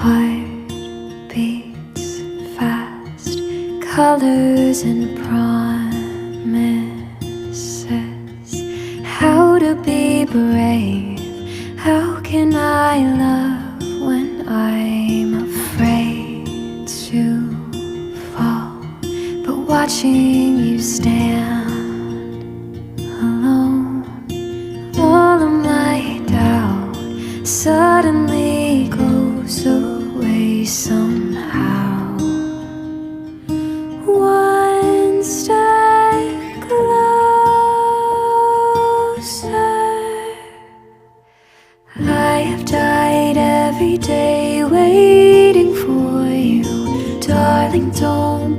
heart beats fast, colors and promises. How to be brave? How can I love when I'm afraid to fall? But watching you stand alone, all of my doubt suddenly goes away somehow. One step closer. I have died every day waiting for you. Darling, don't